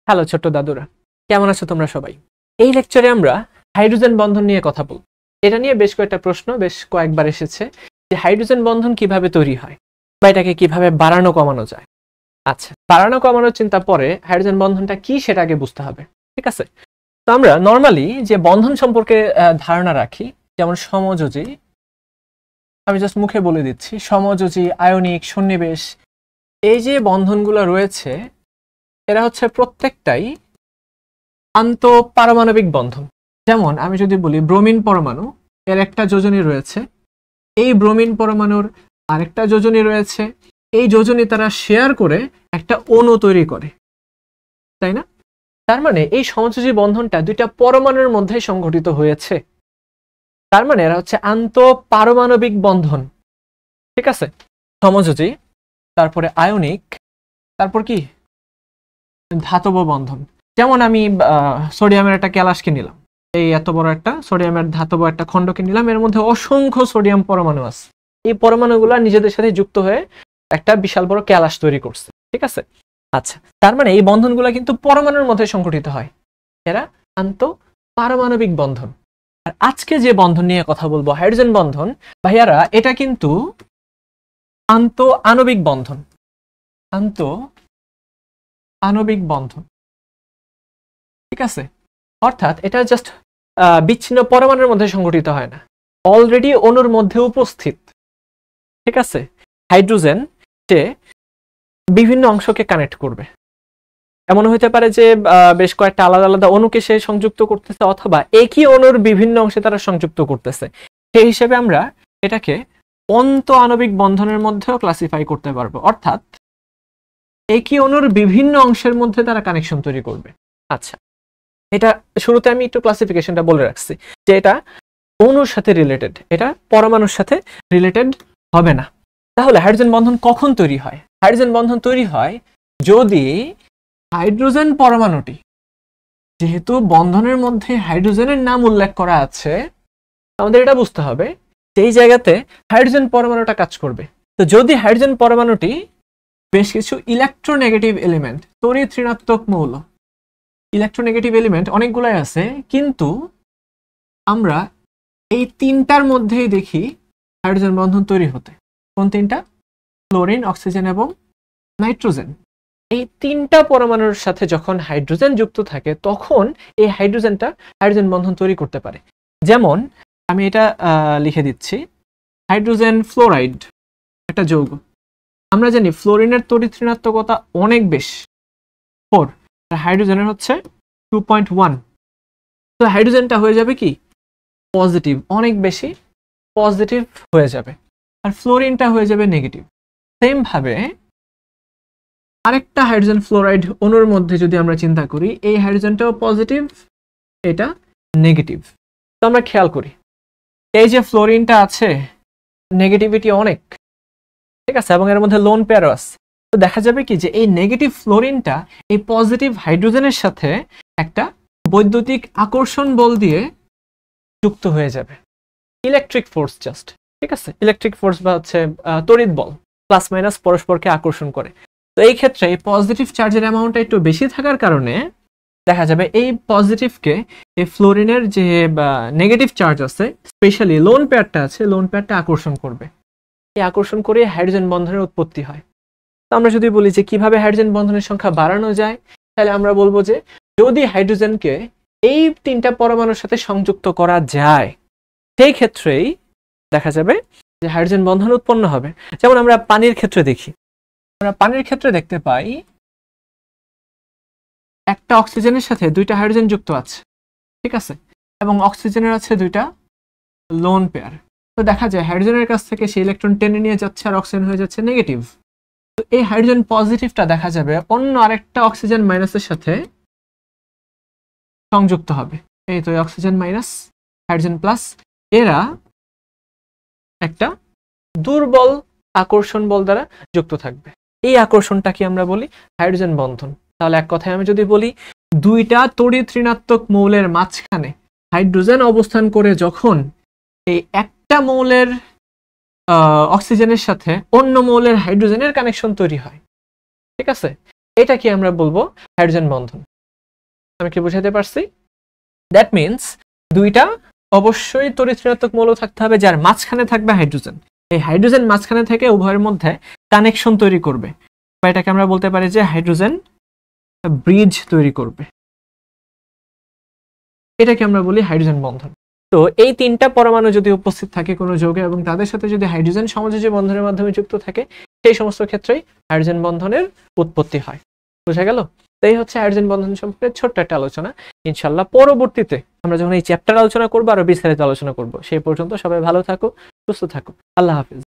Hello ছোট্ট দাদুরা, কেমন আছো তোমরা সবাই? এই লেকচারে আমরা হাইড্রোজেন বন্ধন নিয়ে কথা বলব। এটা নিয়ে বেশ কয়েকটা প্রশ্ন বেশ কয়েকবার এসেছে যে হাইড্রোজেন বন্ধন কিভাবে তৈরি হয় বা এটাকে কিভাবে বাড়ানো কমানো যায়। আচ্ছা, বাড়ানো কমানোর চিন্তা পরে হাইড্রোজেন বন্ধনটা কি সেটা আগে বুঝতে হবে, ঠিক আছে? তো আমরা নর্মালি যে বন্ধন সম্পর্কে ধারণা রাখি, যেমন সমযোজী, আমি জাস্ট মুখে বলে দিচ্ছি, সমযোজী, আয়নিক, সন্নিবেশ, এই যে বন্ধনগুলো রয়েছে এরা হচ্ছে প্রত্যেকটাই আন্তঃপারমাণবিক বন্ধন। যেমন আমি যদি বলি ব্রোমিন পরমাণু, এর একটা যোজনী রয়েছে, এই ব্রোমিন পরমাণুর আরেকটা যোজনী রয়েছে, এই যোজনী তারা শেয়ার করে একটা অণু তৈরি করে, তাই না? তার মানে এই সমযোজী বন্ধনটা দুইটা পরমাণুর মধ্যে সংঘটিত হয়েছে, তার মানে এরা হচ্ছে আন্তঃপারমাণবিক বন্ধন, ঠিক আছে? সমযোজী, তারপরে আয়নিক, তারপর কি ধাতব বন্ধন। যেমন আমি সোডিয়ামের একটা ক্যালাসকে নিলাম, এই এত বড় একটা সোডিয়ামের ধাতব একটা খণ্ডকে নিলাম, এর মধ্যে অসংখ্য সোডিয়াম পরমাণু আছে, এই পরমাণুগুলো নিজেদের সাথে যুক্ত হয়ে একটা বিশাল বড় ক্যালাস তৈরি করছে, ঠিক আছে? আচ্ছা, তার মানে এই বন্ধনগুলো কিন্তু পরমাণুর মধ্যে সংঘটিত হয়, এরা আন্তঃপারমাণবিক বন্ধন। আর আজকে যে বন্ধন নিয়ে কথা বলবো, হাইড্রোজেন বন্ধন, ভাইয়ারা এটা কিন্তু আণবিক বন্ধন, আণবিক বন্ধন, ঠিক আছে? অর্থাৎ এটা জাস্ট বিচ্ছিন্ন পরমাণুর মধ্যে সংঘটিত হয় না, অলরেডি অণুর মধ্যে উপস্থিত, ঠিক আছে? হাইড্রোজেন সে বিভিন্ন অংশকে কানেক্ট করবে, এমন হতে পারে যে বেশ কয়েকটা আলাদা আলাদা অণুকে সে সংযুক্ত করতেছে, অথবা একই অণুর বিভিন্ন অংশে তারা সংযুক্ত করতেছে। সেই হিসেবে আমরা এটাকে আন্তঃআণবিক বন্ধনের মধ্যেও ক্লাসিফাই করতে পারবো, অর্থাৎ একই অণুর বিভিন্ন অংশের মধ্যে তারা কানেকশন তৈরি করবে। আচ্ছা, এটা শুরুতে আমি একটু ক্লাসিফিকেশনটা বলে রাখছি যে এটা অণুর সাথে রিলেটেড, এটা পরমাণুর সাথে রিলেটেড হবে না। তাহলে হাইড্রোজেন বন্ধন কখন তৈরি হয়? হাইড্রোজেন বন্ধন তৈরি হয় যদি হাইড্রোজেন পরমাণুটি, যেহেতু বন্ধনের মধ্যে হাইড্রোজেনের নাম উল্লেখ করা আছে, আমাদের এটা বুঝতে হবে সেই জায়গাতে হাইড্রোজেন পরমাণুটা কাজ করবে। তো যদি হাইড্রোজেন পরমাণুটি বেশ কিছু ইলেকট্রোনেগেটিভ এলিমেন্ট, তড়িৎ ঋণাত্মক মৌল, ইলেকট্রোনেগেটিভ এলিমেন্ট অনেকগুলাই আছে, কিন্তু আমরা এই তিনটার মধ্যেই দেখি হাইড্রোজেন বন্ধন তৈরি হতে। কোন তিনটা? ক্লোরিন, অক্সিজেন এবং নাইট্রোজেন। এই তিনটা পরমাণুর সাথে যখন হাইড্রোজেন যুক্ত থাকে তখন এই হাইড্রোজেনটা হাইড্রোজেন বন্ধন তৈরি করতে পারে। যেমন আমি এটা লিখে দিচ্ছি, হাইড্রোজেন ফ্লোরাইড একটা যৌগ। আমরা জানি ফ্লোরিনের তড়িৎ ঋণাত্মকতা অনেক বেশি, 4, আর হাইড্রোজেনের হচ্ছে 2.1। তো হাইড্রোজেনটা হয়ে যাবে কি পজিটিভ, অনেক বেশি পজিটিভ হয়ে যাবে, আর ফ্লোরিনটা হয়ে যাবে নেগেটিভ। সেম ভাবে আরেকটা হাইড্রোজেন ফ্লোরাইড অণুর মধ্যে যদি আমরা চিন্তা করি, এই হাইড্রোজেনটাও পজিটিভ, এটা নেগেটিভ। তো আমরা খেয়াল করি এই যে ফ্লোরিনটা আছে, নেগেটিভিটি অনেক, ঠিক আছে, এবং এর মধ্যে লোন পেয়ারও আছে। তো দেখা যাবে কি যে এই নেগেটিভ ফ্লোরিনটা এই পজিটিভ হাইড্রোজেনের সাথে একটা বৈদ্যুতিক আকর্ষণ বল দিয়ে যুক্ত হয়ে যাবে, ইলেকট্রিক ফোর্স জাস্ট, ঠিক আছে? ইলেকট্রিক ফোর্স বা হচ্ছে তড়িৎ বল, প্লাস মাইনাস পরস্পরকে আকর্ষণ করে। তো এই ক্ষেত্রে এই পজিটিভ চার্জের অ্যামাউন্টটা একটু বেশি থাকার কারণে দেখা যাবে এই পজিটিভকে এই ফ্লোরিনের যে নেগেটিভ চার্জ আছে, স্পেশালি লোন পেয়ারটা আছে, লোন পেয়ারটা আকর্ষণ করবে। এই আকর্ষণ করে হাইড্রোজেন বন্ধনের উৎপত্তি হয়। তো আমরা যদি বলি যে কিভাবে হাইড্রোজেন বন্ধনের সংখ্যা বাড়ানো যায়, তাহলে আমরা বলবো যে যদি হাইড্রোজেনকে এই তিনটা পরমাণুর সাথে সংযুক্ত করা যায়, সেই ক্ষেত্রেই দেখা যাবে যে হাইড্রোজেন বন্ধন উৎপন্ন হবে। যেমন আমরা পানির ক্ষেত্রে দেখি, আমরা পানির ক্ষেত্রে দেখতে পাই একটা অক্সিজেনের সাথে দুইটা হাইড্রোজেন যুক্ত আছে, ঠিক আছে, এবং অক্সিজেনের আছে দুইটা লোন পেয়ার। তো দেখা যায় হাইড্রোজেনের কাছ থেকে সেই ইলেকট্রন টেনে নিয়ে যাচ্ছে আর অক্সিজেন হয়ে যাচ্ছে নেগেটিভ। তো এই হাইড্রোজেন পজিটিভটা দেখা যাবে অন্য আরেকটা অক্সিজেন মাইনাসের সাথে সংযুক্ত হবে। এই তো অক্সিজেন মাইনাস, হাইড্রোজেন প্লাস, এরা একটা দুর্বল আকর্ষণ বল দ্বারা যুক্ত থাকবে। এই আকর্ষণটাকে আমরা বলি হাইড্রোজেন বন্ধন। তাহলে এক কথায় আমি যদি বলি, দুইটা তড়িৎ ঋণাত্মক মৌলের মাঝখানে হাইড্রোজেন অবস্থান করে যখন এই একটা মৌলের অক্সিজেনের সাথে অন্য মৌলের হাইড্রোজেনের কানেকশন তৈরি হয়, ঠিক আছে, এটাকে আমরা বলবো হাইড্রোজেন বন্ধন। আমি কি বুঝাতে পারছি? দ্যাট মিনস দুইটা অবশ্যই তড়িৎ ঋণাত্মক মৌল থাকতে হবে, যার মাঝখানে থাকবে হাইড্রোজেন। এই হাইড্রোজেন মাঝখানে থেকে উভয়ের মধ্যে কানেকশন তৈরি করবে, বা এটাকে আমরা বলতে পারি যে হাইড্রোজেন ব্রিজ তৈরি করবে। এটাকে আমরা বলি হাইড্রোজেন বন্ধন। তো এই তিনটা পরমাণু যদি উপস্থিত থাকে কোনো যৌগে এবং তাদের সাথে যদি হাইড্রোজেন সমযোজী বন্ধনের মাধ্যমে যুক্ত থাকে, সেই সমস্ত ক্ষেত্রেই হাইড্রোজেন বন্ধনের উৎপত্তি হয়। বোঝা গেল? তাই হচ্ছে হাইড্রোজেন বন্ধন সম্পর্কে ছোট্ট একটা আলোচনা। ইনশাআল্লাহ পরবর্তীতে আমরা যখন এই চ্যাপ্টার আলোচনা করবো আরো বিস্তারিত আলোচনা করব। সেই পর্যন্ত সবাই ভালো থাকো, সুস্থ থাকো। আল্লাহ হাফিজ।